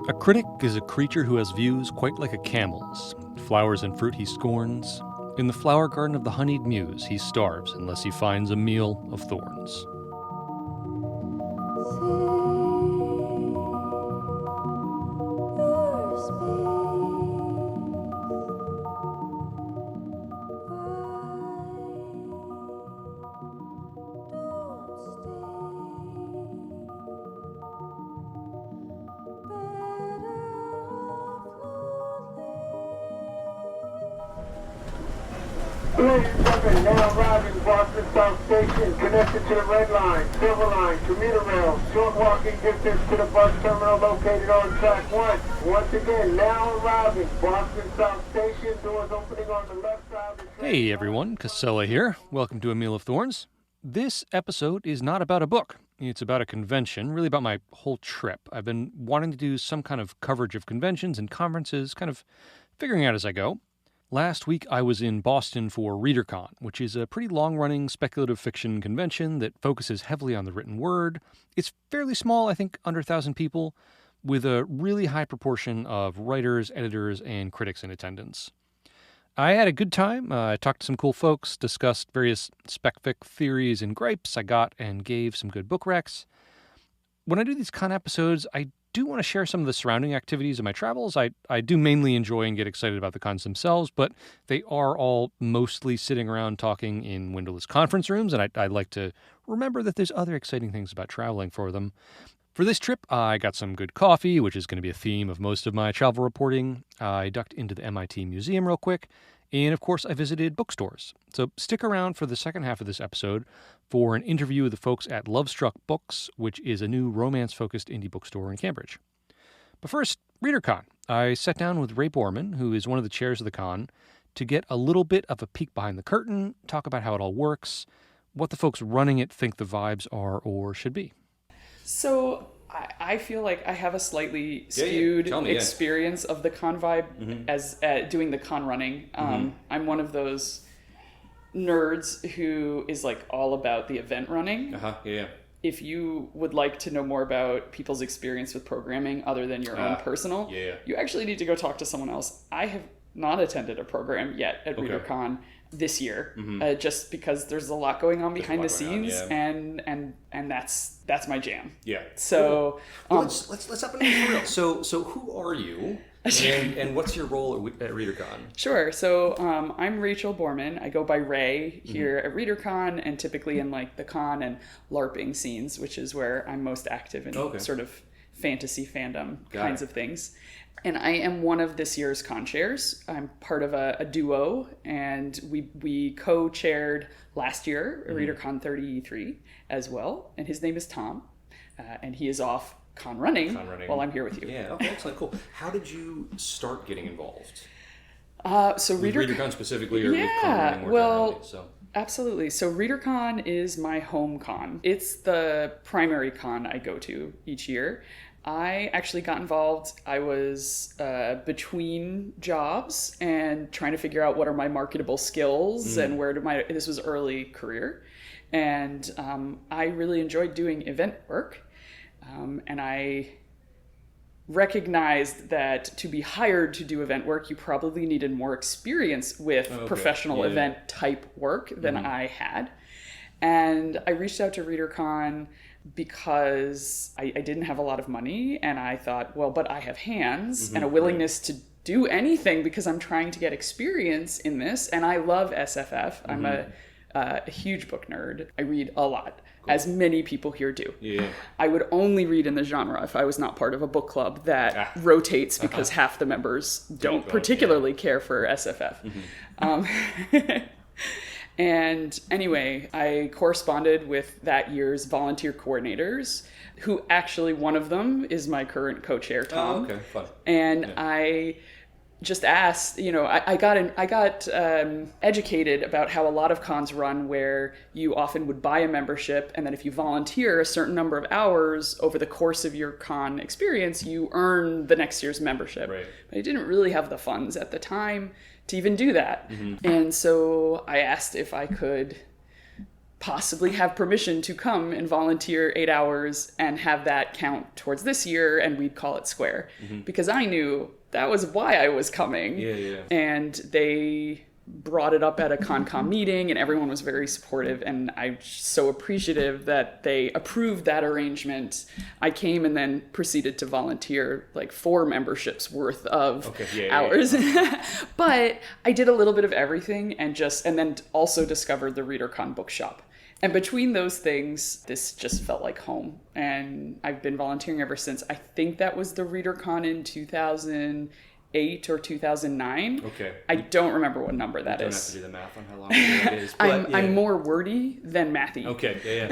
A critic is a creature who has views quite like a camel's. Flowers and fruit he scorns. In the flower garden of the honeyed muse he starves unless he finds a meal of thorns. Ladies and gentlemen, now arriving Boston South Station, connected to the Red Line, Silver Line, commuter rail, short walking distance to the bus terminal located on track 1. Once again, now arriving Boston South Station, doors opening on the left side. Hey everyone, Casella here. Welcome to A Meal of Thorns. This episode is not about a book. It's about a convention, really about my whole trip. I've been wanting to do some kind of coverage of conventions and conferences, kind of figuring out as I go. Last week, I was in Boston for Readercon, which is a pretty long-running speculative fiction convention that focuses heavily on the written word. It's fairly small, I think under 1,000 people, with a really high proportion of writers, editors, and critics in attendance. I had a good time. I talked to some cool folks, discussed various spec-fic theories and gripes I got, and gave some good book recs. When I do these con episodes, I do want to share some of the surrounding activities of my travels. I do mainly enjoy and get excited about the cons themselves, but they are all mostly sitting around talking in windowless conference rooms, and I like to remember that there's other exciting things about traveling for them. For this trip, I got some good coffee, which is going to be a theme of most of my travel reporting. I ducked into the MIT Museum real quick, and of course I visited bookstores. So stick around for the second half of this episode for an interview with the folks at Lovestruck Books, which is a new romance-focused indie bookstore in Cambridge. But first, Readercon. I sat down with Rae Borman, who is one of the chairs of the con, to get a little bit of a peek behind the curtain, talk about how it all works, what the folks running it think the vibes are or should be. So I feel like I have a slightly skewed experience of the con vibe as doing the con running. I'm one of those nerds who is like all about the event running. If you would like to know more about people's experience with programming other than your own personal, you actually need to go talk to someone else. I have not attended a program yet at Readercon this year, just because there's a lot going on behind the scenes, and that's my jam. So well, let's hop into this for real. So who are you, and what's your role at Readercon? Sure. So I'm Rae Borman. I go by Rae here at Readercon, and typically in like the con and LARPing scenes, which is where I'm most active in sort of fantasy fandom kinds of things. And I am one of this year's con chairs. I'm part of a duo, and we co-chaired last year Readercon 33 as well. And his name is Tom, and he is off con running while I'm here with you. Yeah, okay, excellent, cool. How did you start getting involved? So with Readercon specifically, or with con running more generally? So. Absolutely. So Readercon is my home con. It's the primary con I go to each year. I actually got involved. I was between jobs and trying to figure out what are my marketable skills and this was early career. And I really enjoyed doing event work. And I recognized that to be hired to do event work, you probably needed more experience with professional event type work than I had. And I reached out to Readercon because I didn't have a lot of money, and I thought, well, but I have hands and a willingness to do anything because I'm trying to get experience in this, and I love SFF. I'm a huge book nerd. I read a lot, as many people here do. I would only read in the genre if I was not part of a book club that rotates because half the members don't particularly care for SFF. And anyway, I corresponded with that year's volunteer coordinators, who actually one of them is my current co-chair, Tom. Fun. And I just asked, I got educated about how a lot of cons run, where you often would buy a membership, and then if you volunteer a certain number of hours over the course of your con experience, you earn the next year's membership. Right. But I didn't really have the funds at the time to even do that. And so I asked if I could possibly have permission to come and volunteer 8 hours and have that count towards this year, and we'd call it square. Because I knew that was why I was coming. And they brought it up at a ConCom meeting, and everyone was very supportive, and I'm so appreciative that they approved that arrangement. I came and then proceeded to volunteer like 4 memberships worth of hours. But I did a little bit of everything, and then also discovered the Readercon bookshop. And between those things, this just felt like home. And I've been volunteering ever since. I think that was the Readercon in 2008 or 2009. Okay. I don't remember what number that is. You don't have to do the math on how long it is. But I'm more wordy than mathy. Okay,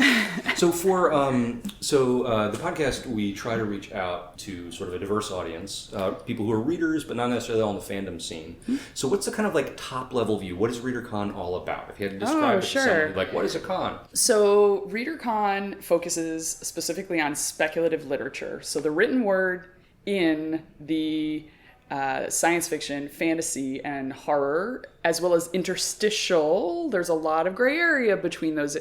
So for the podcast, we try to reach out to sort of a diverse audience, people who are readers, but not necessarily on the fandom scene. So what's the kind of like top level view? What is Readercon all about? If you had to describe it to somebody, like what is a con? So Readercon focuses specifically on speculative literature. So the written word in the science fiction, fantasy, and horror, as well as interstitial. There's a lot of gray area between those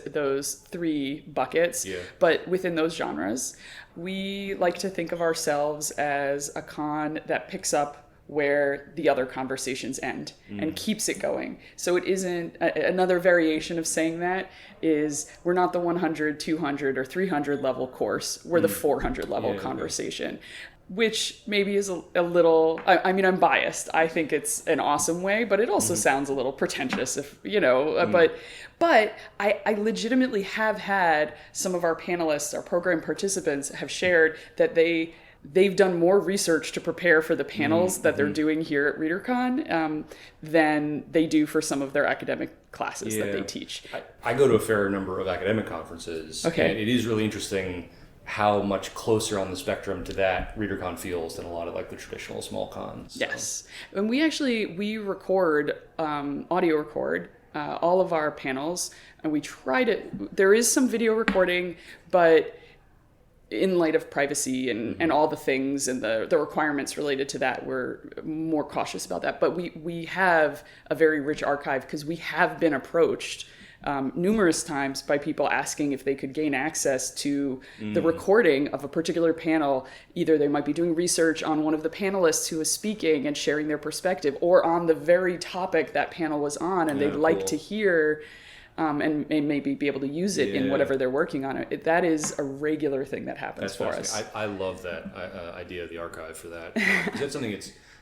3 buckets. But within those genres, we like to think of ourselves as a con that picks up where the other conversations end and keeps it going. So it isn't another variation of saying that is we're not the 100, 200, or 300 level course. We're the 400 level conversation. Which maybe is a little, I mean, I'm biased. I think it's an awesome way, but it also sounds a little pretentious but I legitimately have had some of our panelists, our program participants have shared that they've done more research to prepare for the panels that they're doing here at Readercon than they do for some of their academic classes that they teach. I go to a fair number of academic conferences, and it is really interesting how much closer on the spectrum to that Readercon feels than a lot of like the traditional small cons. So. Yes. And we record, audio record all of our panels, and we try to, there is some video recording, but in light of privacy and all the things and the requirements related to that, we're more cautious about that. But we have a very rich archive because we have been approached numerous times by people asking if they could gain access to the recording of a particular panel. Either they might be doing research on one of the panelists who is speaking and sharing their perspective, or on the very topic that panel was on, and they'd like to hear and maybe be able to use it in whatever they're working on. That is a regular thing that happens for us. I love that idea of the archive for that. Because that's something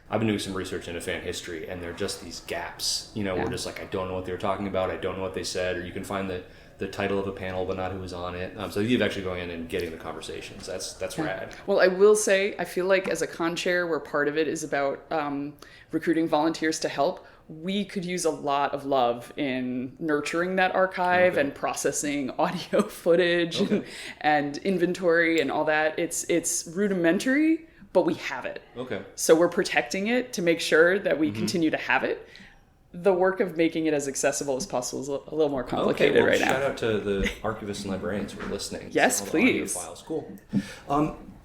I've been doing some research into fan history, and there are just these gaps. We're just like, I don't know what they were talking about. I don't know what they said. Or you can find the title of a panel, but not who was on it. So you've actually going in and getting the conversations. That's rad. Well, I will say, I feel like as a con chair, where part of it is about recruiting volunteers to help, we could use a lot of love in nurturing that archive and processing audio footage and inventory and all that. It's rudimentary, but we have it. So we're protecting it to make sure that we continue to have it. The work of making it as accessible as possible is a little more complicated right now. Shout out to the archivists and librarians who are listening. Yes, please. Files. Cool.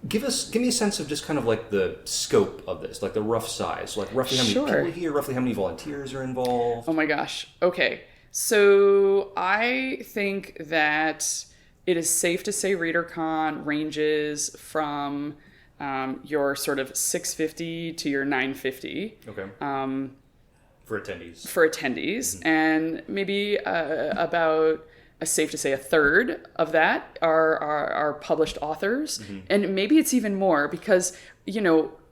Give me a sense of just kind of like the scope of this, like the rough size, like roughly how many people here, roughly how many volunteers are involved. Oh my gosh. Okay. So I think that it is safe to say Readercon ranges from your sort of 650 to your 950. For attendees. And maybe about, safe to say, a third of that are published authors. And maybe it's even more because,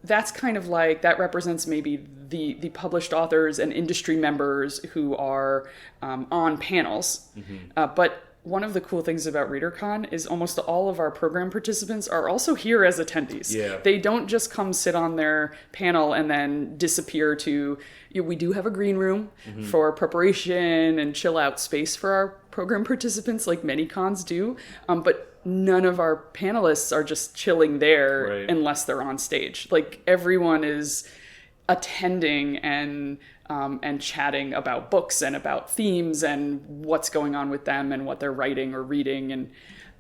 that's kind of like, that represents maybe the published authors and industry members who are on panels. But one of the cool things about Readercon is almost all of our program participants are also here as attendees. They don't just come sit on their panel and then disappear to... We do have a green room for preparation and chill out space for our program participants, like many cons do. But none of our panelists are just chilling there unless they're on stage. Like, everyone is attending and chatting about books and about themes and what's going on with them and what they're writing or reading,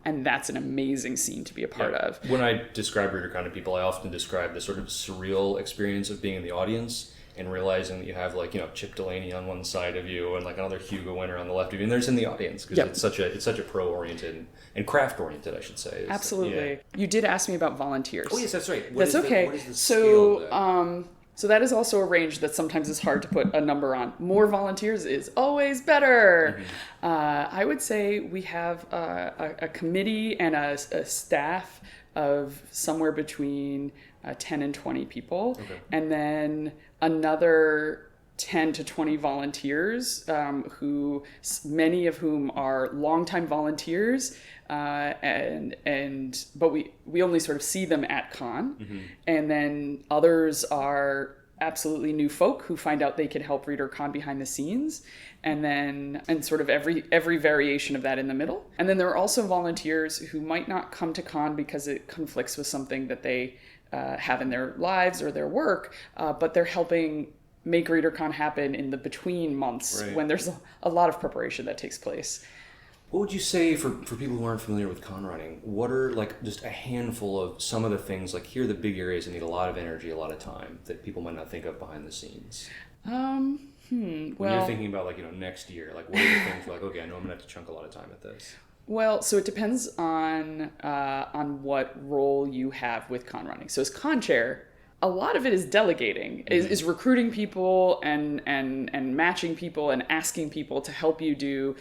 and that's an amazing scene to be a part of. When I describe Readercon to people, I often describe the sort of surreal experience of being in the audience and realizing that you have like, Chip Delaney on one side of you and like another Hugo winner on the left of you, and there's in the audience because it's such a pro-oriented and craft-oriented, I should say. Absolutely. You did ask me about volunteers. Oh yes, that's right. That's okay. What is the scale of that? So that is also a range that sometimes is hard to put a number on. More volunteers is always better. I would say we have a committee and a staff of somewhere between 10 and 20 people. And then another 10 to 20 volunteers, who many of whom are longtime volunteers, but we only sort of see them at con, and then others are absolutely new folk who find out they can help Readercon behind the scenes, and sort of every variation of that in the middle. And then there are also volunteers who might not come to con because it conflicts with something that they have in their lives or their work, but they're helping make Readercon happen in the between months when there's a lot of preparation that takes place. What would you say for people who aren't familiar with con running? What are like just a handful of some of the things, like here are the big areas that need a lot of energy, a lot of time that people might not think of behind the scenes? When you're thinking about like, next year, like what are the things like, okay, I know I'm gonna have to chunk a lot of time at this? Well, so it depends on what role you have with con running. So as con chair, a lot of it is delegating, is recruiting people and matching people and asking people to help you do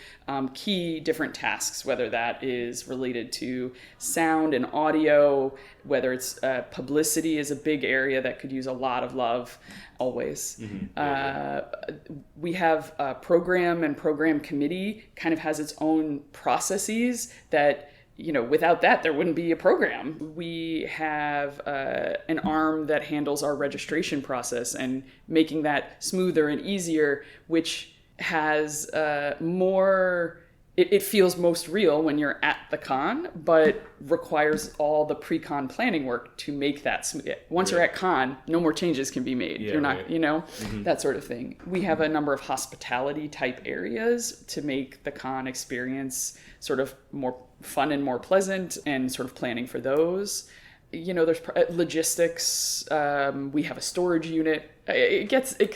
key different tasks, whether that is related to sound and audio, whether it's publicity is a big area that could use a lot of love always. We have a program and program committee kind of has its own processes that, without that, there wouldn't be a program. We have an arm that handles our registration process and making that smoother and easier, which has more... It feels most real when you're at the con, but requires all the pre-con planning work to make that smooth. Once you're at con, no more changes can be made. You're not, that sort of thing. We have a number of hospitality type areas to make the con experience sort of more fun and more pleasant, and sort of planning for those. There's logistics. We have a storage unit.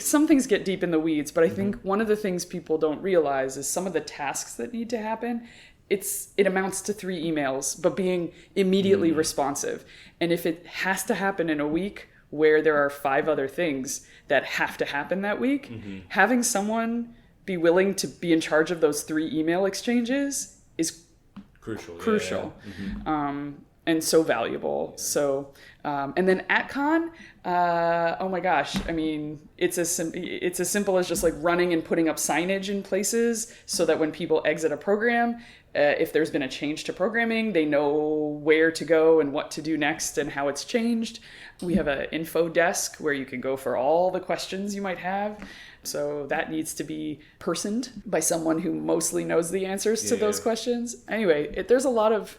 Some things get deep in the weeds, but I think one of the things people don't realize is some of the tasks that need to happen. It amounts to 3 emails, but being immediately responsive. And if it has to happen in a week where there are 5 other things that have to happen that week, having someone be willing to be in charge of those 3 email exchanges is crucial. And so valuable. So, and then at con, oh my gosh, I mean, it's as simple as just like running and putting up signage in places so that when people exit a program, if there's been a change to programming, they know where to go and what to do next and how it's changed. We have an info desk where you can go for all the questions you might have. So that needs to be personed by someone who mostly knows the answers to those questions. Anyway, there's a lot of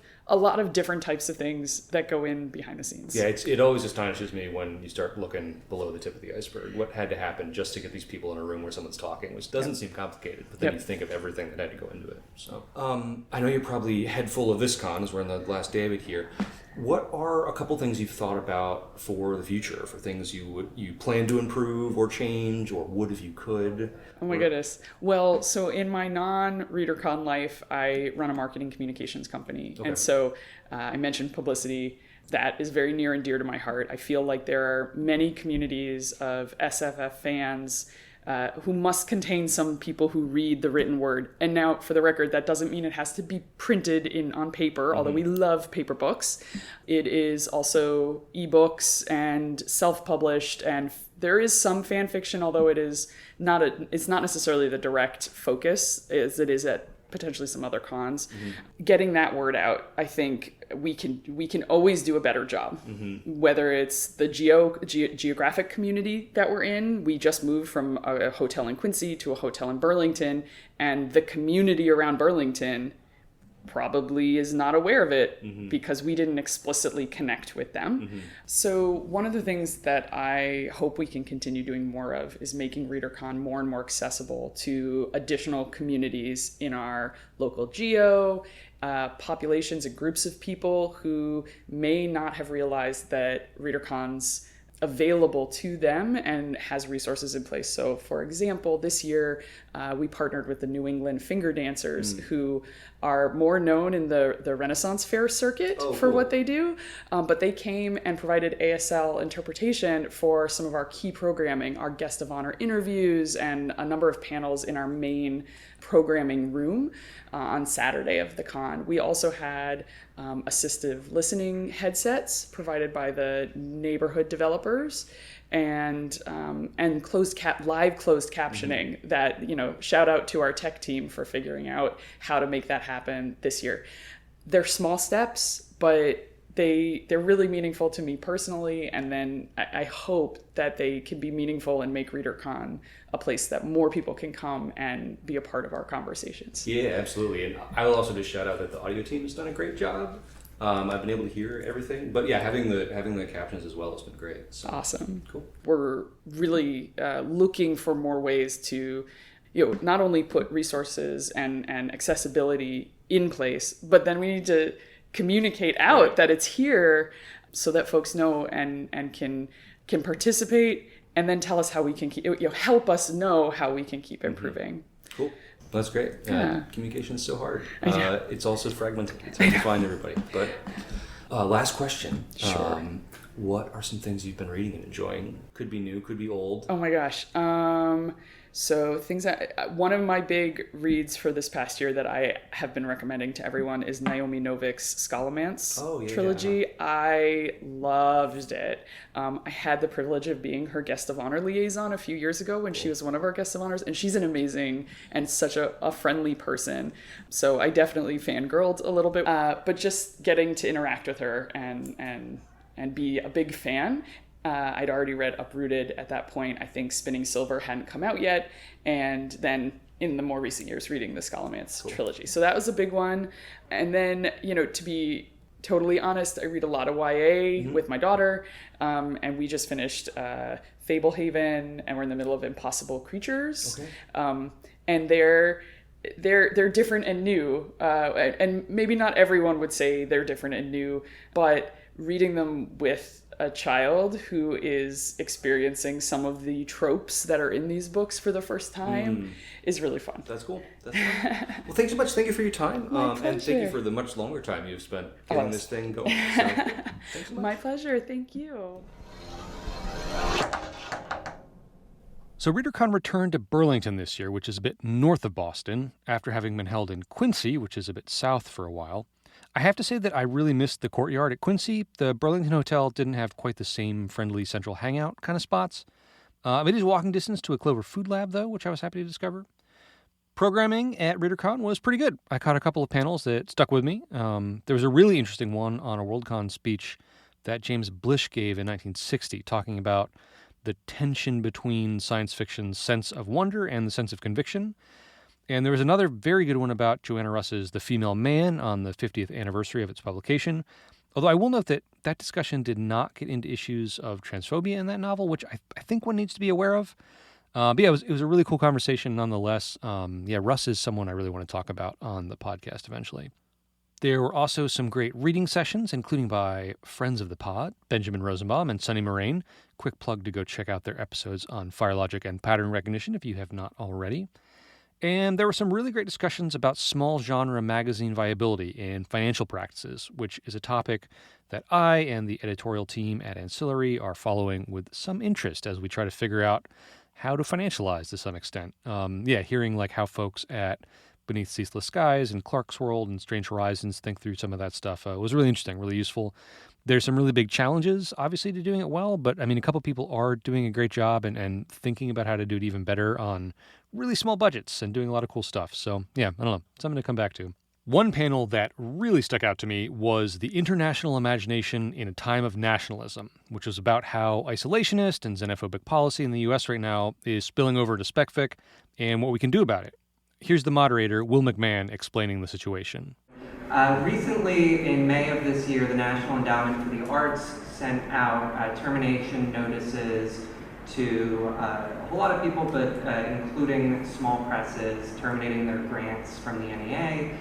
different types of things that go in behind the scenes. Yeah, it always astonishes me when you start looking below the tip of the iceberg. What had to happen just to get these people in a room where someone's talking, which doesn't seem complicated, but then you think of everything that had to go into it. So, I know you're probably head full of this con, as we're in the last day of it here. What are a couple things you've thought about for the future, for things you plan to improve or change, or would if you could? Oh my goodness. Well, so in my non-Readercon life, I run a marketing communications company. Okay. And so I mentioned publicity. That is very near and dear to my heart. I feel like there are many communities of SFF fans who must contain some people who read the written word. And now, for the record, that doesn't mean it has to be printed on paper, although we love paper books. It is also ebooks and self-published, and there is some fan fiction, although it's not necessarily the direct focus as it is at potentially some other cons. Getting that word out, I think we can always do a better job. Whether it's the geographic community that we're in, we just moved from a hotel in Quincy to a hotel in Burlington, and the community around Burlington probably is not aware of it because we didn't explicitly connect with them. So one of the things that I hope we can continue doing more of is making Readercon more and more accessible to additional communities in our local geo, populations and groups of people who may not have realized that Readercon's available to them and has resources in place. So, for example, this year we partnered with the New England Finger Dancers, who are more known in the Renaissance Fair circuit for what they do, but they came and provided ASL interpretation for some of our key programming, our guest of honor interviews, and a number of panels in our main programming room on Saturday of the con. We also had assistive listening headsets provided by the neighborhood developers, and live closed captioning that, shout out to our tech team for figuring out how to make that happen this year. They're small steps, but they're really meaningful to me personally, and then I hope that they can be meaningful and make Readercon a place that more people can come and be a part of our conversations. Yeah, absolutely. And I will also just shout out that the audio team has done a great job. I've been able to hear everything, but yeah, having the captions as well has been great. So, awesome. Cool. We're really looking for more ways to, not only put resources and accessibility in place, but then we need to communicate out that it's here so that folks know and can participate, and then tell us how we can keep, help us know how we can keep improving. Cool. That's great. Yeah. Communication is so hard. It's also fragmented. It's hard to find everybody. But last question. Sure. What are some things you've been reading and enjoying? Could be new, could be old. Oh my gosh. So things one of my big reads for this past year that I have been recommending to everyone is Naomi Novik's Scholomance trilogy. Yeah. I loved it. I had the privilege of being her guest of honor liaison a few years ago when she was one of our guests of honors, and she's an amazing and such a friendly person. So I definitely fangirled a little bit, but just getting to interact with her and be a big fan. I'd already read Uprooted at that point. I think Spinning Silver hadn't come out yet. And then in the more recent years, reading the Scholomance trilogy. So that was a big one. And then, to be totally honest, I read a lot of YA with my daughter. And we just finished Fablehaven, and we're in the middle of Impossible Creatures. Okay. And they're different and new. And maybe not everyone would say they're different and new, but reading them with a child who is experiencing some of the tropes that are in these books for the first time is really fun. That's cool. That's fun. Well, thanks so much. Thank you for your time. And thank you for the much longer time you've spent getting this thing going. So, thanks so much. My pleasure. Thank you. So Readercon returned to Burlington this year, which is a bit north of Boston, after having been held in Quincy, which is a bit south for a while. I have to say that I really missed the courtyard at Quincy. The Burlington Hotel didn't have quite the same friendly central hangout kind of spots. It is walking distance to a Clover Food Lab, though, which I was happy to discover. Programming at Readercon was pretty good. I caught a couple of panels that stuck with me. There was a really interesting one on a Worldcon speech that James Blish gave in 1960, talking about the tension between science fiction's sense of wonder and the sense of conviction. And there was another very good one about Joanna Russ's The Female Man on the 50th anniversary of its publication. Although I will note that that discussion did not get into issues of transphobia in that novel, which I think one needs to be aware of. But yeah, it was a really cool conversation nonetheless. Russ is someone I really want to talk about on the podcast eventually. There were also some great reading sessions, including by friends of the pod, Benjamin Rosenbaum and Sunny Moraine. Quick plug to go check out their episodes on fire logic and pattern recognition if you have not already. And there were some really great discussions about small genre magazine viability and financial practices, which is a topic that I and the editorial team at Ancillary are following with some interest as we try to figure out how to financialize to some extent. Hearing like how folks at Beneath Ceaseless Skies and Clark's World and Strange Horizons think through some of that stuff was really interesting, really useful. There's some really big challenges, obviously, to doing it well, but I mean, a couple people are doing a great job and thinking about how to do it even better on really small budgets and doing a lot of cool stuff. So yeah, I don't know, something to come back to. One panel that really stuck out to me was The International Imagination in a Time of Nationalism, which was about how isolationist and xenophobic policy in the U.S. right now is spilling over to specfic and what we can do about it. Here's the moderator, Will McMahon, explaining the situation. Recently, in May of this year, the National Endowment for the Arts sent out termination notices to a whole lot of people, but including small presses, terminating their grants from the NEA.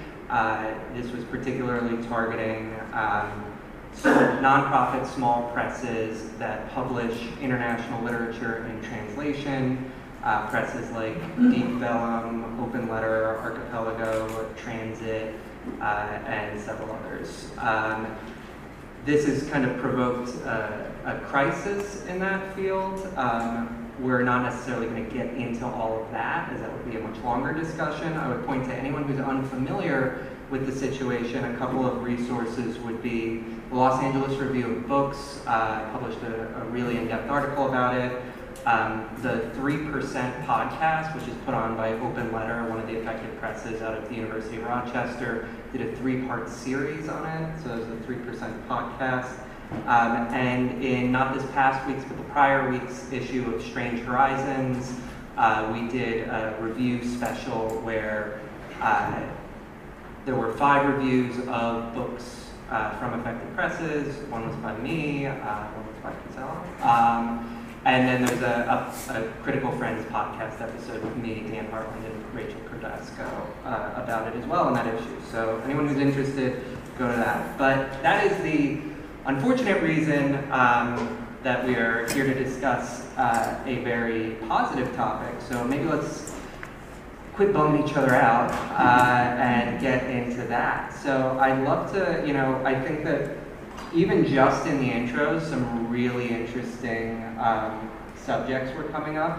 This was particularly targeting nonprofit small presses that publish international literature in translation, presses like Deep Vellum, Open Letter, Archipelago, Transit, and several others. This has kind of provoked a crisis in that field. We're not necessarily going to get into all of that, as that would be a much longer discussion. I would point to anyone who's unfamiliar with the situation. A couple of resources would be the Los Angeles Review of Books published a really in-depth article about it. The 3% podcast, which is put on by Open Letter, one of the effective presses out of the University of Rochester, did a 3-part series on it. So it was the 3% podcast. And in not this past week's, but the prior week's issue of Strange Horizons, we did a review special where there were 5 reviews of books from effective presses. One was by me, one was by Casella. And then there's a Critical Friends podcast episode with me, Dan Hartland, and Rachel Cordasco about it as well in that issue. So anyone who's interested, go to that. But that is the unfortunate reason that we are here to discuss a very positive topic. So maybe let's quit bumming each other out and get into that. So I'd love to, I think that even just in the intros, some really interesting subjects were coming up.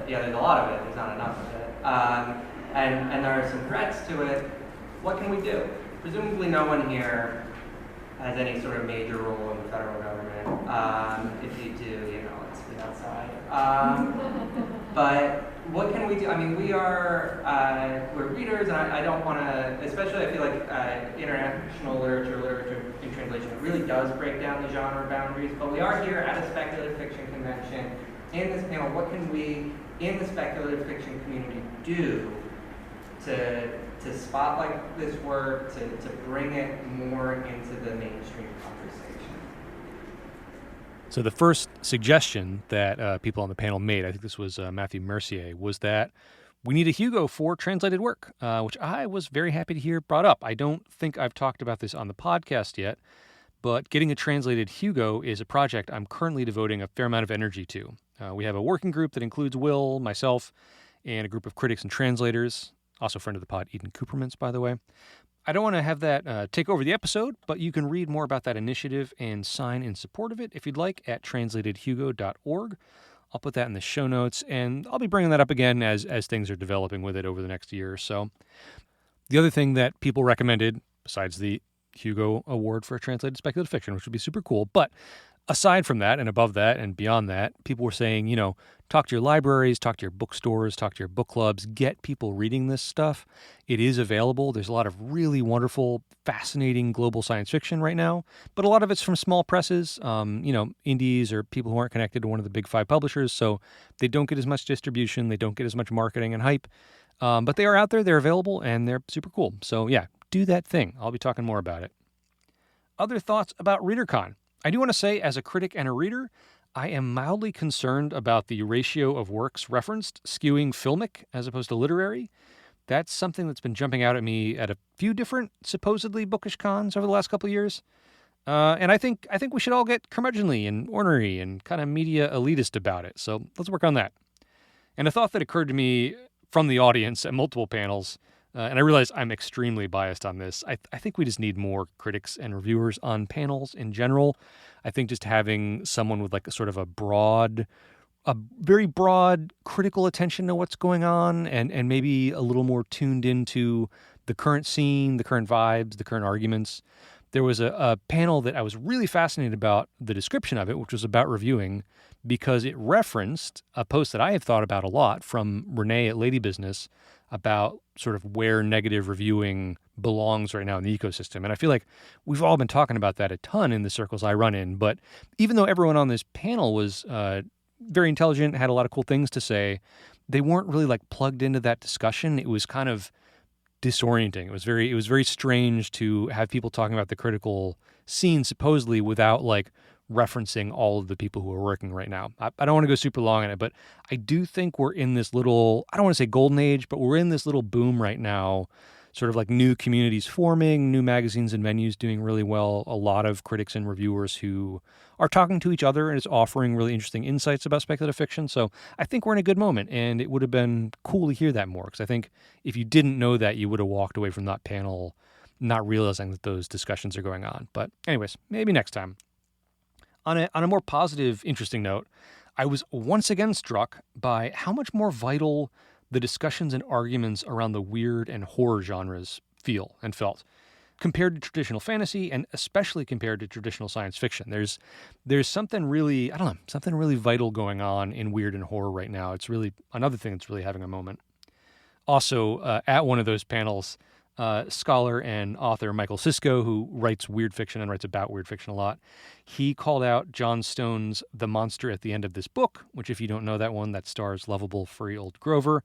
There's a lot of it, there's not enough of it. And there are some threats to it. What can we do? Presumably no one here has any sort of major role in the federal government. If you do, let's be outside. But what can we do? I mean, we're readers, and I don't want to, especially I feel like international literature in translation, it really does break down the genre boundaries, but we are here at a speculative fiction convention. In this panel, what can we, in the speculative fiction community, do to spotlight this work, to bring it more into the mainstream conversation? So the first suggestion that people on the panel made, I think this was Matthew Mercier, was that we need a Hugo for translated work, which I was very happy to hear brought up. I don't think I've talked about this on the podcast yet, but getting a translated Hugo is a project I'm currently devoting a fair amount of energy to. We have a working group that includes Will, myself, and a group of critics and translators, also a friend of the pod, Eden Coopermans, by the way. I don't want to have that take over the episode, but you can read more about that initiative and sign in support of it if you'd like at translatedhugo.org. I'll put that in the show notes, and I'll be bringing that up again as things are developing with it over the next year or so. The other thing that people recommended, besides the Hugo Award for translated speculative fiction, which would be super cool, but aside from that and above that and beyond that, people were saying, talk to your libraries, talk to your bookstores, talk to your book clubs, get people reading this stuff. It is available. There's a lot of really wonderful, fascinating global science fiction right now, but a lot of it's from small presses, indies or people who aren't connected to one of the big 5 publishers, so they don't get as much distribution, they don't get as much marketing and hype, but they are out there, they're available, and they're super cool. So yeah, do that thing. I'll be talking more about it. Other thoughts about Readercon. I do want to say, as a critic and a reader, I am mildly concerned about the ratio of works referenced skewing filmic as opposed to literary. That's something that's been jumping out at me at a few different supposedly bookish cons over the last couple of years. And I think we should all get curmudgeonly and ornery and kind of media elitist about it. So let's work on that. And a thought that occurred to me from the audience at multiple panels, and I realize I'm extremely biased on this. I think we just need more critics and reviewers on panels in general. I think just having someone with like a sort of a very broad critical attention to what's going on and maybe a little more tuned into the current scene, the current vibes, the current arguments. There was a panel that I was really fascinated about the description of it, which was about reviewing, because it referenced a post that I have thought about a lot from Renee at Lady Business about sort of where negative reviewing belongs right now in the ecosystem. And I feel like we've all been talking about that a ton in the circles I run in. But even though everyone on this panel was very intelligent, had a lot of cool things to say, they weren't really like plugged into that discussion. It was kind of disorienting. It was very strange to have people talking about the critical scene supposedly without like referencing all of the people who are working right now. I don't want to go super long on it, but I do think we're in this little, I don't want to say golden age, but we're in this little boom right now, sort of like new communities forming, new magazines and venues doing really well, a lot of critics and reviewers who are talking to each other and it's offering really interesting insights about speculative fiction. So I think we're in a good moment, and it would have been cool to hear that more, because I think if you didn't know that, you would have walked away from that panel not realizing that those discussions are going on. But anyways, maybe next time. On a more positive, interesting note, I was once again struck by how much more vital the discussions and arguments around the weird and horror genres feel and felt compared to traditional fantasy, and especially compared to traditional science fiction. There's something really, I don't know, something really vital going on in weird and horror right now. It's really another thing that's really having a moment. Also, at one of those panels, scholar and author Michael Cisco, who writes weird fiction and writes about weird fiction a lot, he called out John Stone's The Monster at the End of This Book, which, if you don't know that one, that stars lovable furry old Grover,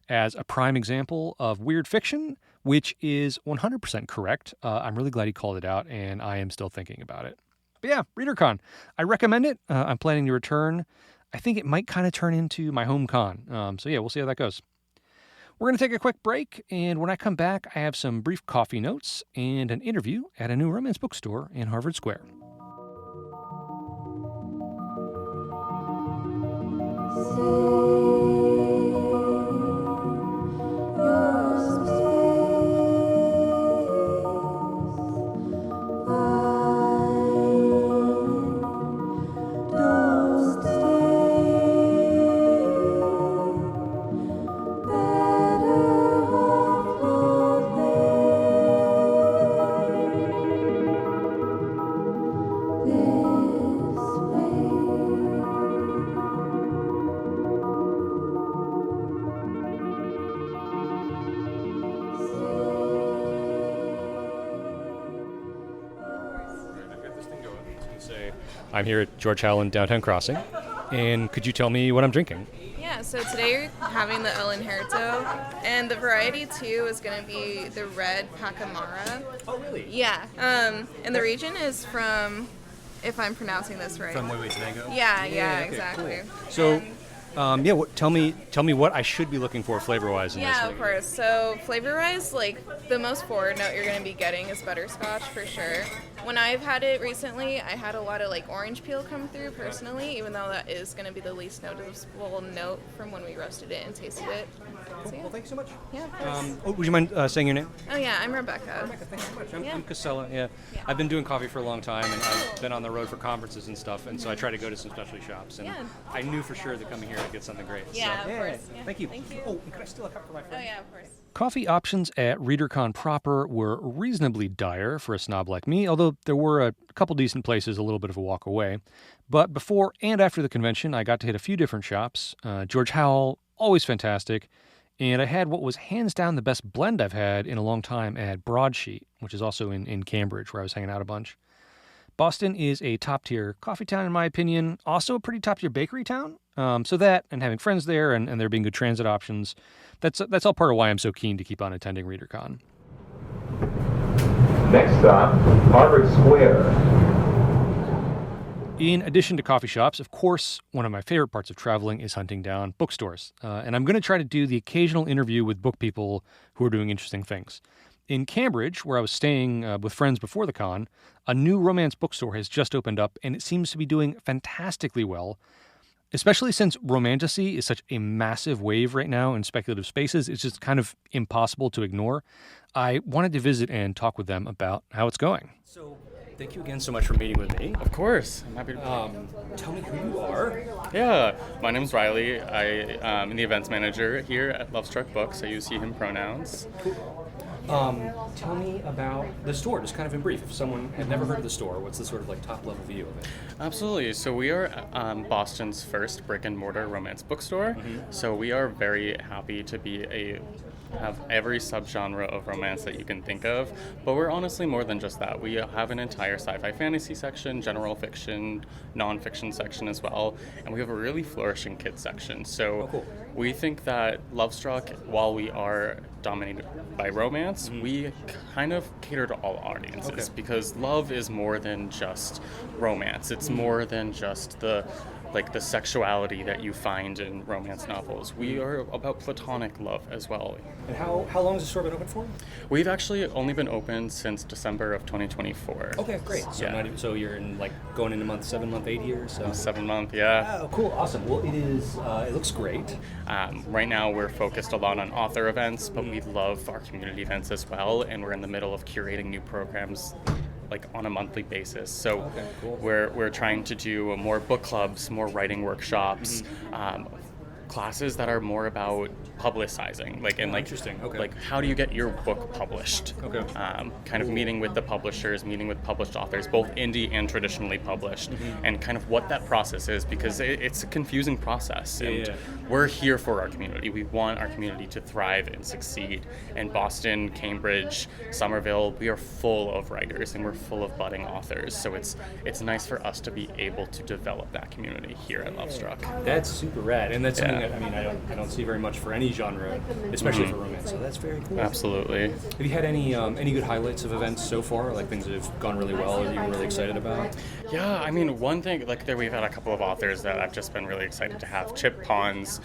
as a prime example of weird fiction, which is 100% correct. I'm really glad he called it out, and I am still thinking about it. But yeah, Readercon. I recommend it. I'm planning to return. I think it might kind of turn into my home con. So yeah, we'll see how that goes. We're going to take a quick break, and when I come back, I have some brief coffee notes and an interview at a new romance bookstore in Harvard Square. I'm here at George Howland Downtown Crossing, and could you tell me what I'm drinking? Yeah, so today we're having the El Injerto, and the variety too is going to be the red Pacamara. Oh, really? Yeah, and the region is from, if I'm pronouncing this right. From Huehuetenango? Yeah, okay, exactly. Cool. So, tell me what I should be looking for flavor-wise in this. Yeah, of course. So flavor-wise, like the most forward note you're going to be getting is butterscotch for sure. When I've had it recently, I had a lot of like orange peel come through personally, even though that is going to be the least noticeable note from when we roasted it and tasted it. Cool. So, yeah. Well, thank you so much. Yeah, of course. Would you mind saying your name? Oh yeah, I'm Rebecca. Rebecca, thanks so much. I'm Yeah. Casella, yeah. I've been doing coffee for a long time, and I've been on the road for conferences and stuff, and so I try to go to some specialty shops, and I knew for sure that coming here I'd get something great. Yeah, so, of course. Yeah. Thank you. Thank you. Oh, could I steal a cup for my friend? Oh yeah, of course. Coffee options at Readercon proper were reasonably dire for a snob like me, although there were a couple decent places a little bit of a walk away. But before and after the convention, I got to hit a few different shops. George Howell, always fantastic. And I had what was hands down the best blend I've had in a long time at Broadsheet, which is also in Cambridge, where I was hanging out a bunch. Boston is a top-tier coffee town, in my opinion. Also a pretty top-tier bakery town. So that, and having friends there, and there being good transit options, that's all part of why I'm so keen to keep on attending Readercon. Next stop, Harvard Square. In addition to coffee shops, of course, one of my favorite parts of traveling is hunting down bookstores. And I'm going to try to do the occasional interview with book people who are doing interesting things. In Cambridge, where I was staying with friends before the con, a new romance bookstore has just opened up, and it seems to be doing fantastically well. Especially since romantasy is such a massive wave right now in speculative spaces, it's just kind of impossible to ignore. I wanted to visit and talk with them about how it's going. So, thank you again so much for meeting with me. Of course. I'm happy to Tell me who you are. Yeah, my name's Riley. I'm the events manager here at Lovestruck Books. I use he/him pronouns. Tell me about the store, just kind of in brief. If someone had never heard of the store, what's the sort of like top-level view of it? Absolutely. So we are Boston's first brick-and-mortar romance bookstore. So we are very happy to have every subgenre of romance that you can think of, but we're honestly more than just that. We have an entire sci-fi fantasy section, general fiction, non-fiction section as well, and we have a really flourishing kids section. So we think that Lovestruck, while we are dominated by romance, we kind of cater to all audiences because love is more than just romance. It's more than just the like the sexuality that you find in romance novels. We are about platonic love as well. And how long has the store been open for? We've actually only been open since December of 2024. Okay, great. So, Yeah. so you're in going into month 7, month 8 here. So 7 month, yeah. Oh, cool, awesome. Well, it looks great. Right now we're focused a lot on author events, but we love our community events as well, and we're in the middle of curating new programs like on a monthly basis. So Okay, cool. we're trying to do more book clubs, more writing workshops, classes that are more about publicizing, Interesting. Okay. like how do you get your book published? Okay. Kind of meeting with the publishers, meeting with published authors, both indie and traditionally published, and kind of what that process is, because it's a confusing process. And we're here for our community. We want our community to thrive and succeed. And Boston, Cambridge, Somerville, we are full of writers and we're full of budding authors. So it's nice for us to be able to develop that community here at Lovestruck. That's super rad, and that's something Yeah. that I don't see very much for any genre, especially for romance. So that's very cool. Absolutely. Have you had any good highlights of events so far, like things that have gone really well or you're really excited about? Yeah, I mean, one thing, we've had a couple of authors that I've just been really excited to have. Chip Pons,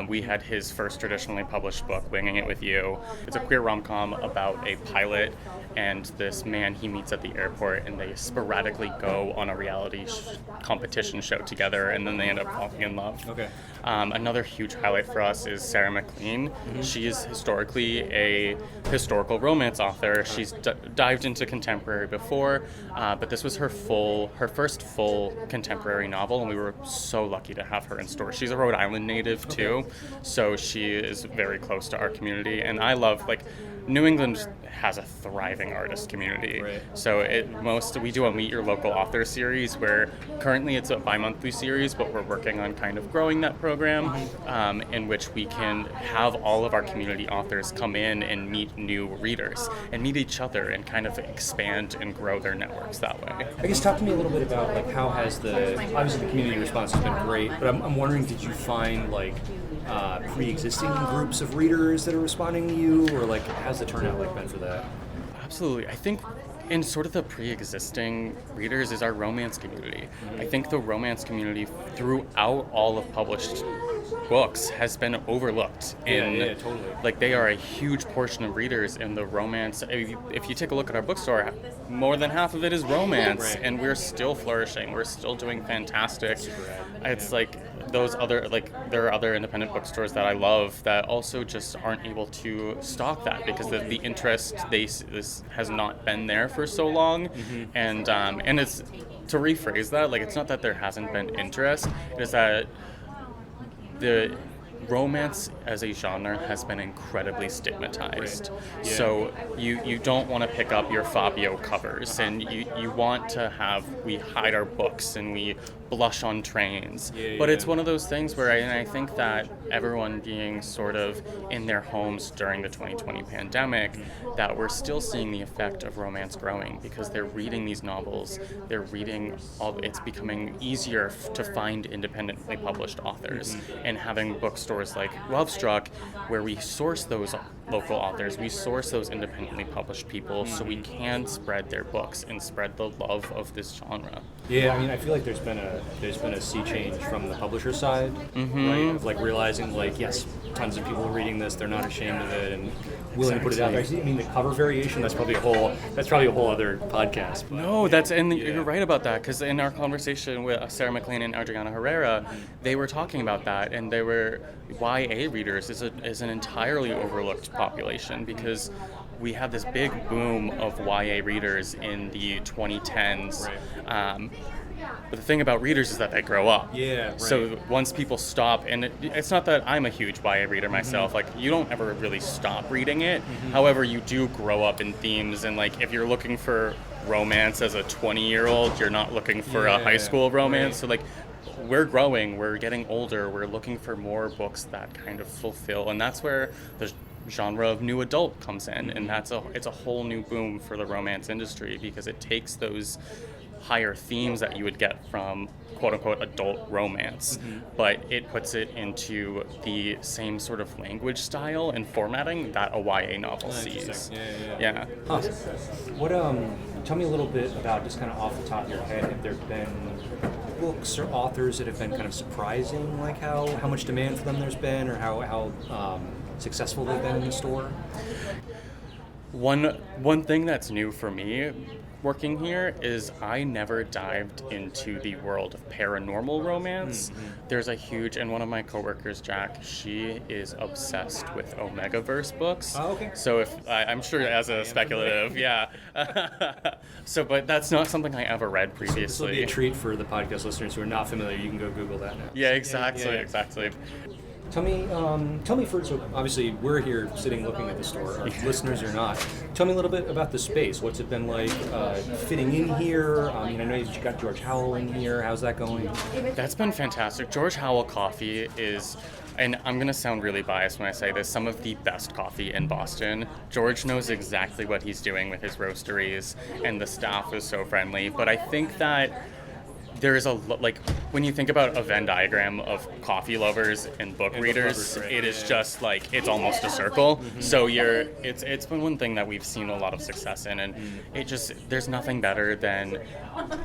we had his first traditionally published book, Winging It With You. It's a queer rom-com about a pilot and this man he meets at the airport, and they sporadically go on a reality competition show together, and then they end up falling in love. Okay. Another huge highlight for us is Sarah McLean. She is historically a historical romance author. She's dived into contemporary before, but this was her first full contemporary novel, and we were so lucky to have her in store. She's a Rhode Island native too, so she is very close to our community, and I love, New England has a thriving artist community. Right. So we do a Meet Your Local Author series, where currently it's a bi-monthly series, but we're working on kind of growing that program, in which we can have all of our community authors come in and meet new readers and meet each other and kind of expand and grow their networks that way. I guess talk to me a little bit about how has obviously the community response has been great, but I'm wondering, did you find pre-existing groups of readers that are responding to you, or how's the turnout been for that? Absolutely. I think in sort of the pre-existing readers is our romance community. I think the romance community throughout all of published books has been overlooked. Yeah, totally. They are a huge portion of readers in the romance. If you take a look at our bookstore, more than half of it is romance, Right. and we're still flourishing. We're still doing fantastic. It's those other, there are other independent bookstores that I love that also just aren't able to stock that because the interest this has not been there for so long. And it's, to rephrase that, it's not that there hasn't been interest, it is that the romance as a genre has been incredibly stigmatized. Right. Yeah. So you don't want to pick up your Fabio covers, and you want to we hide our books and we blush on trains. But it's one of those things where I think that everyone being sort of in their homes during the 2020 pandemic, that we're still seeing the effect of romance growing, because they're reading these novels, they're reading it's becoming easier to find independently published authors, and having bookstores like Lovestruck, where we source those local authors, we source those independently published people, so we can spread their books and spread the love of this genre. Yeah, I feel like there's been a sea change from the publisher side, right? Of realizing yes, tons of people are reading this, they're not ashamed of it and willing to put it out there. The cover variation, that's probably a whole other podcast. But, No, you're right about that, because in our conversation with Sarah McLean and Adriana Herrera, they were talking about that, and they were YA readers is an entirely overlooked population, because we had this big boom of YA readers in the 2010s. Right. But the thing about readers is that they grow up. Yeah, right. So once people stop, and it's not that I'm a huge YA reader myself, you don't ever really stop reading it. However, you do grow up in themes, and if you're looking for romance as a 20-year-old, you're not looking for a high school romance. Right. So we're growing, we're getting older, we're looking for more books that kind of fulfill, and that's where the genre of new adult comes in, and it's a whole new boom for the romance industry, because it takes those higher themes that you would get from quote-unquote adult romance, but it puts it into the same sort of language style and formatting that a YA novel sees. Yeah. Awesome. What tell me a little bit about, just kind of off the top of your head, have there been books or authors that have been kind of surprising, like how much demand for them there's been, or how successful they've been in the store? One thing that's new for me working here is I never dived into the world of paranormal romance. Mm-hmm. There's a huge, and one of my coworkers, Jack, she is obsessed with Omegaverse books. Oh, okay. So I'm sure as a speculative, yeah. So, but that's not something I ever read previously. This will be a treat for the podcast listeners who are not familiar. You can go Google that now. Yeah, exactly. Tell me first, so obviously we're here sitting looking at the store, our listeners are not. Tell me a little bit about the space. What's it been like fitting in here? I know you've got George Howell in here. How's that going? That's been fantastic. George Howell Coffee is, and I'm going to sound really biased when I say this, some of the best coffee in Boston. George knows exactly what he's doing with his roasteries, and the staff is so friendly. But I think that there is when you think about a Venn diagram of coffee lovers and book readers, right? It is just like, it's almost a circle. Mm-hmm. So it's been one thing that we've seen a lot of success in, and there's nothing better than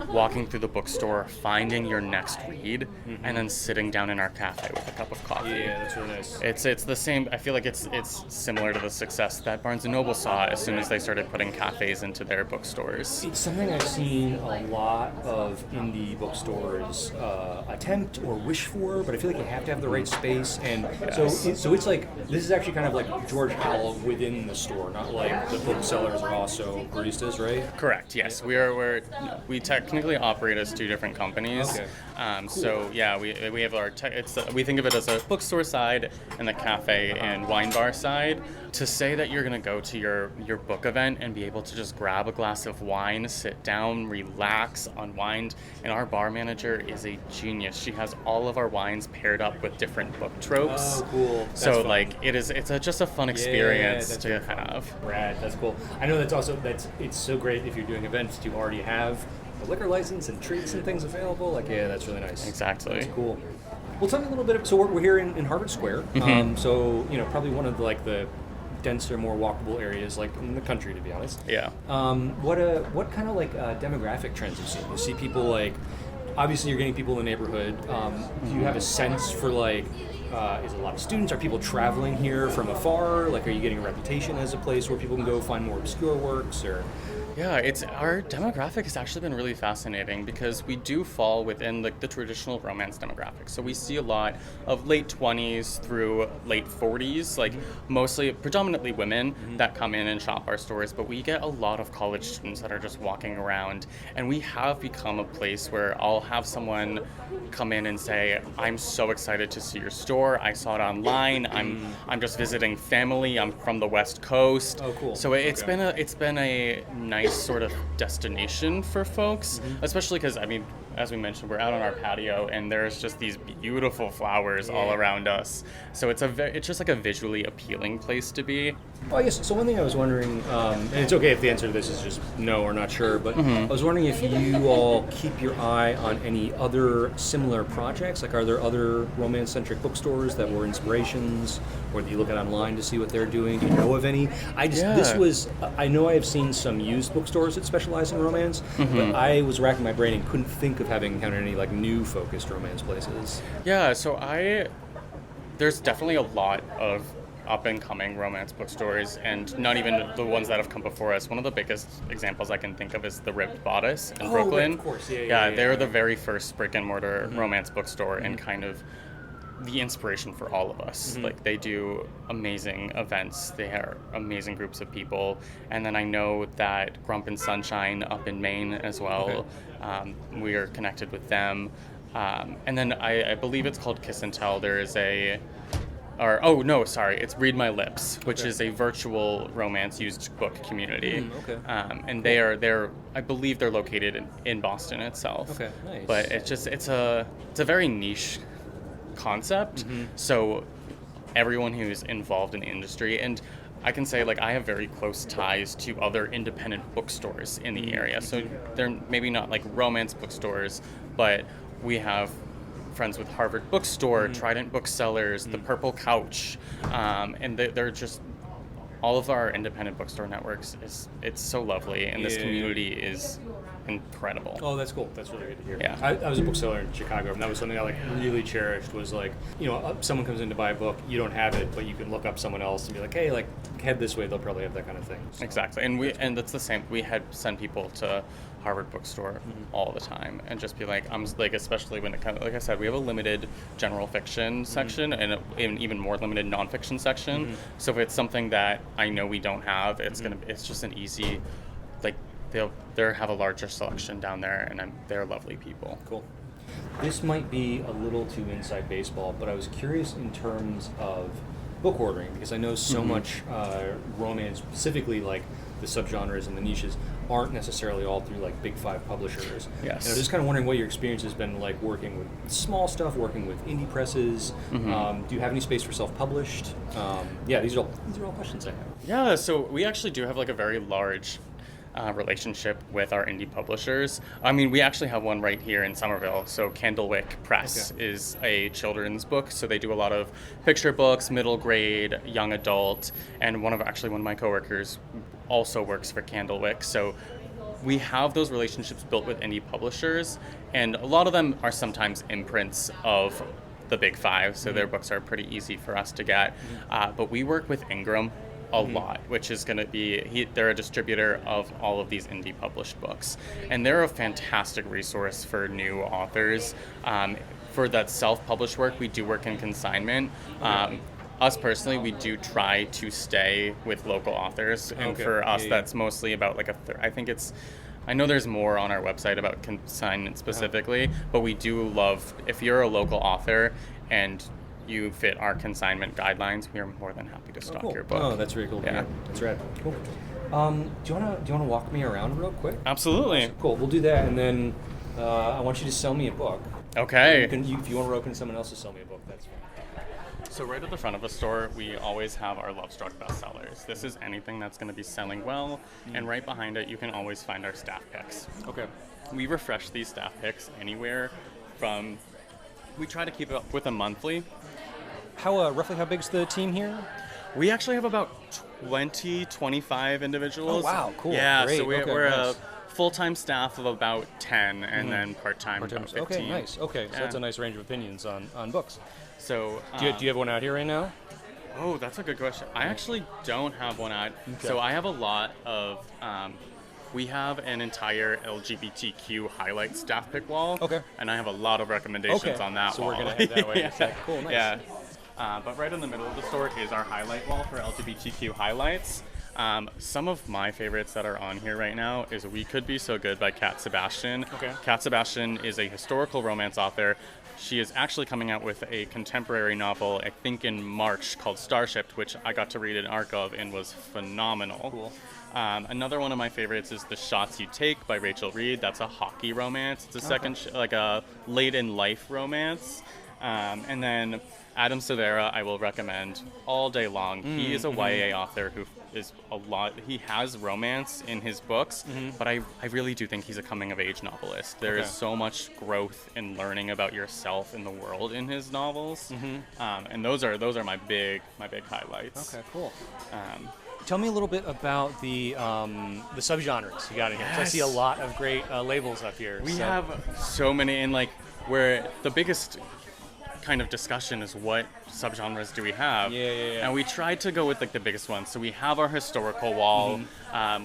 walking through the bookstore, finding your next read, and then sitting down in our cafe with a cup of coffee. Yeah, that's really nice. It's the same. I feel like it's similar to the success that Barnes & Noble saw as soon as they started putting cafes into their bookstores. It's something I've seen a lot of indie bookstores attempt or wish for, but I feel like you have to have the right space, and yes. so it's like, this is actually kind of like George Howell within the store, not like the booksellers are also baristas, right? Correct. Yes, we technically operate as two different companies. Okay. Cool. So yeah, we have our we think of it as a bookstore side and the cafe and wine bar side. To say that you're going to go to your book event and be able to just grab a glass of wine, sit down, relax, unwind, and our bar manager is a genius. She has all of our wines paired up with different book tropes. Oh, cool. That's so fun. Like it's just a fun experience to have. Rad. That's cool. I know it's so great if you're doing events to already have a liquor license and treats and things available. Like, yeah, that's really nice. Exactly. That's cool. Well, tell me a little bit. So we're here in Harvard Square. Mm-hmm. So probably one of the denser, more walkable areas, like in the country, to be honest. Yeah. What kind of demographic trends you see? You see people like, obviously you're getting people in the neighborhood. Do you have a sense for is it a lot of students? Are people traveling here from afar? Like, are you getting a reputation as a place where people can go find more obscure works, or? Yeah, our demographic has actually been really fascinating because we do fall within the traditional romance demographic. So we see a lot of late 20s through late 40s, mostly predominantly women that come in and shop our stores, but we get a lot of college students that are just walking around, and we have become a place where I'll have someone come in and say, I'm so excited to see your store. I saw it online. I'm just visiting family. I'm from the West Coast. Oh, cool. So it's been a nice sort of destination for folks, especially because as we mentioned, we're out on our patio and there's just these beautiful flowers all around us. So it's just like a visually appealing place to be. Oh, yes. So one thing I was wondering, and it's okay if the answer to this is just no or not sure, but I was wondering if you all keep your eye on any other similar projects. Like, are there other romance-centric bookstores that were inspirations, or that you look at online to see what they're doing? Do you know of any? I know I have seen some used bookstores that specialize in romance, but I was racking my brain and couldn't think of having encountered any new focused romance places. Yeah, so there's definitely a lot of up-and-coming romance bookstores, and not even the ones that have come before us. One of the biggest examples I can think of is the Ribbed Bodice in Brooklyn. Right, of course. They're the very first brick-and-mortar romance bookstore, and kind of the inspiration for all of us. They do amazing events. They are amazing groups of people. And then I know that Grump and Sunshine up in Maine as well. Okay. We are connected with them. And then I believe it's called Kiss and Tell. There is it's Read My Lips, which is a virtual romance used book community. And I believe they're located in Boston itself. Okay, nice. But it's a very niche concept. So everyone who's involved in the industry, and I can say I have very close ties to other independent bookstores in the area. So they're maybe not romance bookstores, but we have friends with Harvard Bookstore, Trident Booksellers, The Purple Couch, and they're just all of our independent bookstore networks. It's so lovely, and this community is incredible. Oh, that's cool. That's really good to hear. Yeah. I was a bookseller in Chicago, and that was something I really cherished. Was like, someone comes in to buy a book, you don't have it, but you can look up someone else and be like, hey, head this way, they'll probably have that kind of thing. So. Exactly, and that's the same. We had send people to Harvard Bookstore all the time, and just be like, especially when it kind of, like I said, we have a limited general fiction section and an even more limited nonfiction section. So if it's something that I know we don't have, it's just an easy, they'll have a larger selection down there, and they're lovely people. Cool. This might be a little too inside baseball, but I was curious in terms of book ordering, because I know so much romance, specifically the subgenres and the niches, aren't necessarily all through big 5 publishers. Yes. And I was just kind of wondering what your experience has been like working with small stuff, working with indie presses. Do you have any space for self-published? These are all questions I have. Yeah, so we actually do have a very large relationship with our indie publishers. I mean, we actually have one right here in Somerville. So Candlewick Press is a children's book. So they do a lot of picture books, middle grade, young adult, and one of my coworkers also works for Candlewick. So we have those relationships built with indie publishers, and a lot of them are sometimes imprints of the big 5. So their books are pretty easy for us to get. But we work with Ingram a lot, which is going to be, they're a distributor of all of these indie published books. And they're a fantastic resource for new authors. For that self-published work, we do work in consignment. Us personally, we do try to stay with local authors. And for us, that's mostly about a third. I know there's more on our website about consignment specifically, but we do love, if you're a local author and you fit our consignment guidelines, we are more than happy to stock your book. Oh, that's really cool. Yeah. That's rad. Cool. Do you wanna walk me around real quick? Absolutely. Cool. We'll do that, and then I want you to sell me a book. Okay. If you want to open someone else to sell me a book, that's fine. So right at the front of the store, we always have our Lovestruck bestsellers. This is anything that's going to be selling well, and right behind it, you can always find our staff picks. Okay. We refresh these staff picks anywhere from, we try to keep it up with a monthly. Roughly how big's the team here? We actually have about 25 individuals. Oh, wow, cool. Yeah, Great. so we're nice. a full-time staff of about 10, and then part-time about 15. Okay, nice. Okay, so that's a nice range of opinions on books. So, do you have one out here right now? Oh, that's a good question. I actually don't have one out. Okay. So I have a lot of, we have an entire LGBTQ highlight staff pick wall. Okay. And I have a lot of recommendations on that wall. So we're going to head that way. Yeah. Cool, nice. Yeah. But right in the middle of the store is our highlight wall for LGBTQ highlights. Some of my favorites that are on here right now is We Could Be So Good by Kat Sebastian. Okay. Kat Sebastian is a historical romance author. She is actually coming out with a contemporary novel, I think in March, called Starship, which I got to read an arc of and was phenomenal. Cool. Another one of my favorites is The Shots You Take by Rachel Reed. That's a hockey romance. It's a second, a late in life romance. And then Adam Silvera, I will recommend all day long. He is a YA author who is he has romance in his books, but I really do think he's a coming-of-age novelist. There is so much growth in learning about yourself in the world in his novels, and those are my big highlights. Okay, cool. Tell me a little bit about the subgenres you got in here. Yes. I see a lot of great labels up here. We have so many, and where the biggest kind of discussion is what subgenres do we have. And we tried to go with the biggest ones. So we have our historical wall.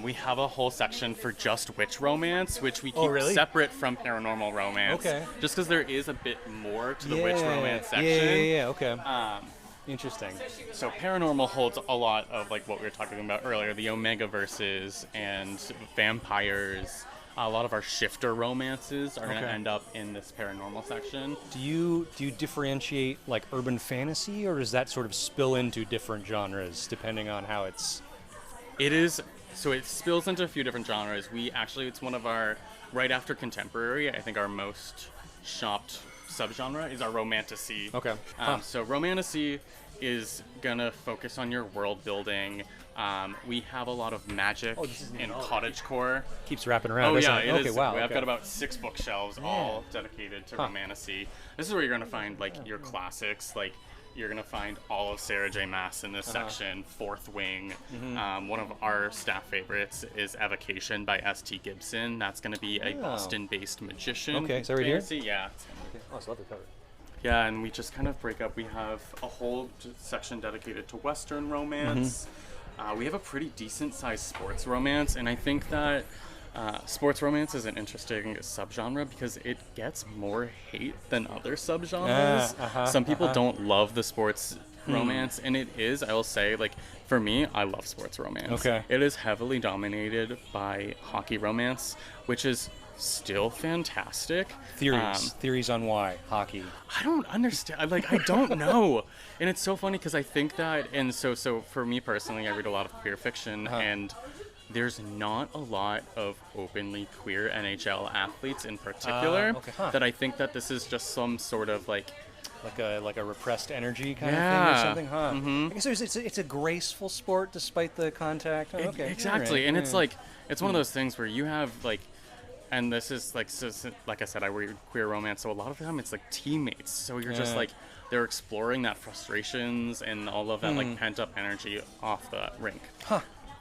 We have a whole section for just witch romance, which we keep separate from paranormal romance. Okay. Just because there is a bit more to the witch romance section. Okay. Interesting. So paranormal holds a lot of what we were talking about earlier, the Omegaverses and vampires. A lot of our shifter romances are going to end up in this paranormal section. Do you differentiate urban fantasy, or does that sort of spill into different genres depending on how it's? It is. So it spills into a few different genres. It's one of our, right after contemporary, I think our most shopped subgenre is our romantasy. Okay. So romantasy is going to focus on your world building. We have a lot of magic and cottagecore. Keeps wrapping around. Oh yeah, it? Okay, wow. I've got about 6 bookshelves all dedicated to romantasy. This is where you're going to find your classics, you're going to find all of Sarah J. Maas in this section, Fourth Wing. One of our staff favorites is Evocation by S.T. Gibson. That's going to be a Boston-based magician. Okay, so right here? Yeah. Okay. Oh, it's lovely cover. Yeah, and we just kind of break up. We have a whole section dedicated to Western romance. We have a pretty decent-sized sports romance, and I think that sports romance is an interesting subgenre because it gets more hate than other subgenres. Some people don't love the sports romance, and it is, I will say, like, for me, I love sports romance. Okay. It is heavily dominated by hockey romance, which is still fantastic. Theories on why hockey. I don't understand. Like, I don't know. And it's so funny because I think that, and so for me personally, I read a lot of queer fiction, and there's not a lot of openly queer NHL athletes in particular. That I think that this is just some sort of like a repressed energy kind of thing or something, I guess it's a graceful sport despite the contact. Exactly, and it's like it's one of those things where you have like. And this is like I said, I read queer romance, so a lot of the time it's like teammates. So you're just like they're exploring that frustrations and all of that like pent up energy off the rink.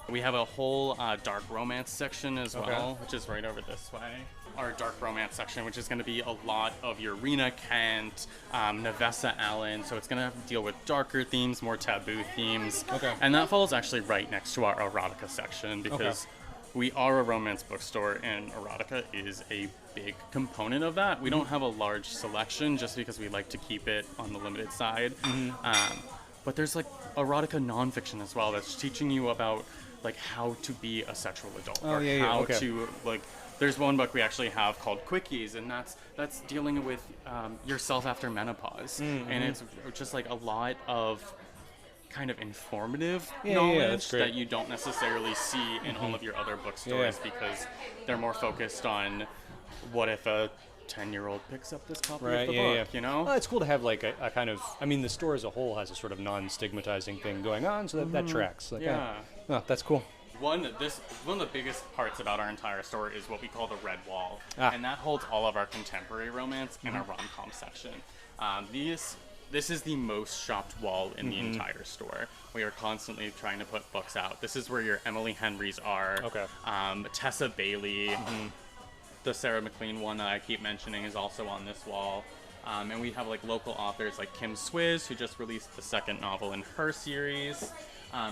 We have a whole dark romance section as well, which is right over this way. Our dark romance section, which is going to be a lot of your Rina Kent, Navessa Allen. So it's going to deal with darker themes, more taboo themes. And that falls actually right next to our erotica section because. We are a romance bookstore, and erotica is a big component of that. We don't have a large selection just because we like to keep it on the limited side. But there's like erotica nonfiction as well that's teaching you about like how to be a sexual adult how to like. There's one book we actually have called Quickies, and that's dealing with yourself after menopause, and it's just like a lot of kind of informative knowledge that you don't necessarily see in all of your other bookstores because they're more focused on what if a 10-year-old picks up this copy of the book, you know? Well, it's cool to have like a kind of, I mean, the store as a whole has a sort of non-stigmatizing thing going on, so that tracks. Like, oh, that's cool. One of the biggest parts about our entire store is what we call the red wall, and that holds all of our contemporary romance and our rom-com section. This is the most shopped wall in the entire store. We are constantly trying to put books out. This is where your Emily Henrys are. Tessa Bailey. The Sarah McLean one that I keep mentioning is also on this wall. And we have like local authors like Kim Swizz, who just released the second novel in her series.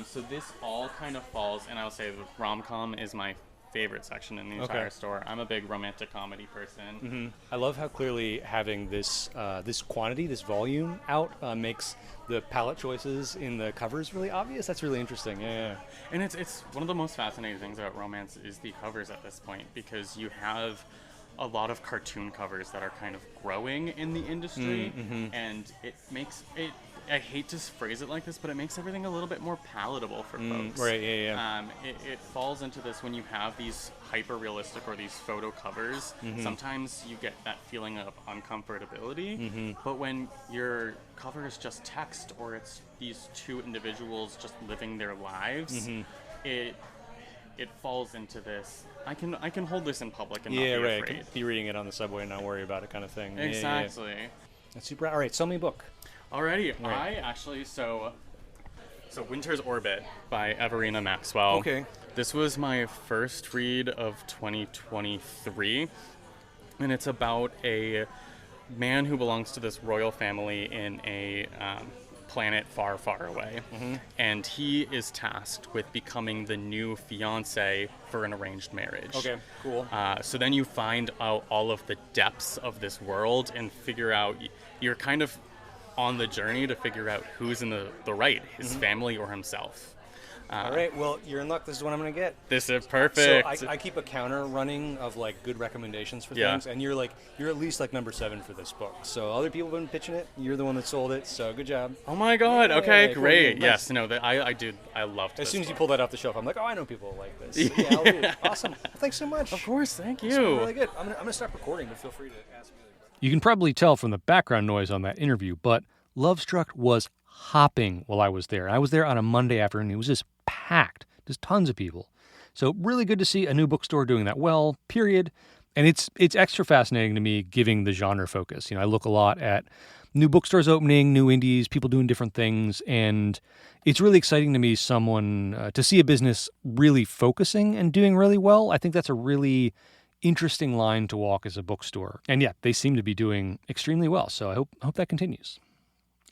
So this all kind of falls, and I will say the rom-com is my favorite section in the entire store. I'm a big romantic comedy person. I love how clearly having this this quantity, this volume out makes the palette choices in the covers really obvious. That's really interesting. And it's one of the most fascinating things about romance is the covers at this point, because you have a lot of cartoon covers that are kind of growing in the industry, and it makes it. I hate to phrase it like this, but it makes everything a little bit more palatable for folks. It falls into this when you have these hyper-realistic or these photo covers. Sometimes you get that feeling of uncomfortability, but when your cover is just text or it's these two individuals just living their lives, it falls into this. I can hold this in public and not be afraid. I can be reading it on the subway and not worry about it kind of thing. Exactly. That's super. All right, sell me a book. Alrighty, I actually, so Winter's Orbit by Everina Maxwell. Okay. This was my first read of 2023, and it's about a man who belongs to this royal family in a planet far, far away, and he is tasked with becoming the new fiancé for an arranged marriage. Okay, cool. So then you find out all of the depths of this world and figure out, you're kind of on the journey to figure out who's in the right, his family or himself. All right, well, you're in luck. This is what I'm going to get. This is perfect. So I keep a counter running of like good recommendations for things, and you're at least like number 7 for this book. So other people have been pitching it. You're the one that sold it. So good job. Oh my God. Okay, great. Cool. Yes. No. I loved it. As soon as you pull that off the shelf, I'm like, oh, I know people like this. So, I'll read it. Awesome. Well, thanks so much. Of course. Thank you. It's really good. I'm gonna stop recording, but feel free to ask me. You can probably tell from the background noise on that interview, but Lovestruck was hopping while I was there. I was there on a Monday afternoon. It was just packed. Just tons of people. So really good to see a new bookstore doing that well, period. And it's extra fascinating to me giving the genre focus. You know, I look a lot at new bookstores opening, new indies, people doing different things, and it's really exciting to me to see a business really focusing and doing really well. I think that's a really interesting line to walk as a bookstore. And yeah, they seem to be doing extremely well, so I hope that continues.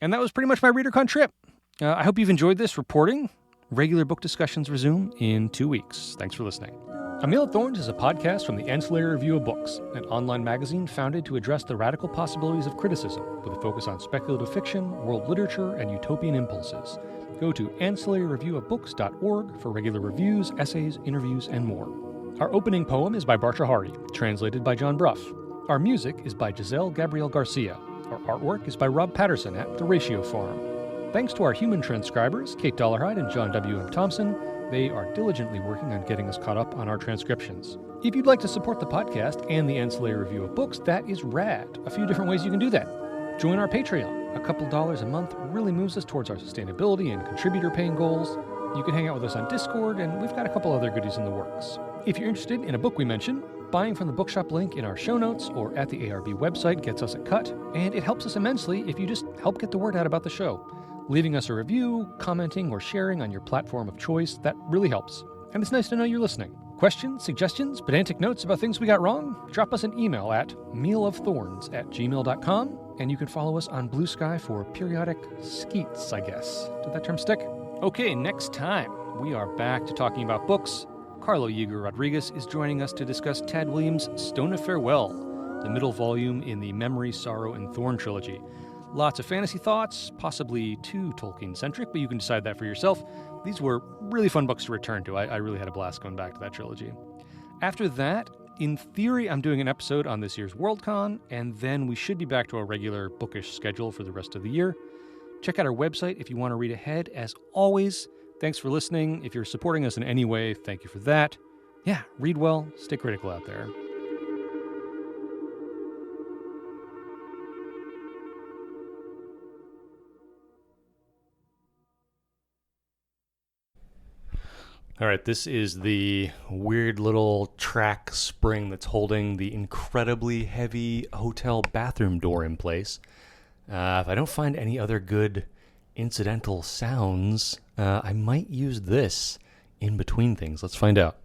And that was pretty much my Readercon trip. I hope you've enjoyed this reporting. Regular book discussions resume in 2 weeks. Thanks for listening. A Meal of Thorns is a podcast from the Ancillary Review of Books, an online magazine founded to address the radical possibilities of criticism with a focus on speculative fiction, world literature, and utopian impulses. Go to ancillaryreviewofbooks.org for regular reviews, essays, interviews, and more. Our opening poem is by Barsha Hari, translated by John Bruff. Our music is by Giselle Gabriel Garcia. Our artwork is by Rob Patterson at The Ratio Farm. Thanks to our human transcribers, Kate Dollarhyde and John W.M. Thompson. They are diligently working on getting us caught up on our transcriptions. If you'd like to support the podcast and the Ancillary Review of Books, that is rad. A few different ways you can do that. Join our Patreon. A couple dollars a month really moves us towards our sustainability and contributor paying goals. You can hang out with us on Discord, and we've got a couple other goodies in the works. If you're interested in a book we mentioned, buying from the bookshop link in our show notes or at the ARB website gets us a cut, and it helps us immensely if you just help get the word out about the show. Leaving us a review, commenting, or sharing on your platform of choice, that really helps. And it's nice to know you're listening. Questions, suggestions, pedantic notes about things we got wrong? Drop us an email at mealofthorns@gmail.com, and you can follow us on Blue Sky for periodic skeets, I guess. Did that term stick? Okay, next time, we are back to talking about books. Carlo Yeager Rodriguez is joining us to discuss Tad Williams' Stone of Farewell, the middle volume in the Memory, Sorrow, and Thorn trilogy. Lots of fantasy thoughts, possibly too Tolkien-centric, but you can decide that for yourself. These were really fun books to return to. I really had a blast going back to that trilogy. After that, in theory, I'm doing an episode on this year's Worldcon, and then we should be back to a regular bookish schedule for the rest of the year. Check out our website if you want to read ahead. As always, thanks for listening. If you're supporting us in any way, thank you for that. Yeah, read well, stay critical out there. All right, this is the weird little track spring that's holding the incredibly heavy hotel bathroom door in place. If I don't find any other good incidental sounds, I might use this in between things. Let's find out.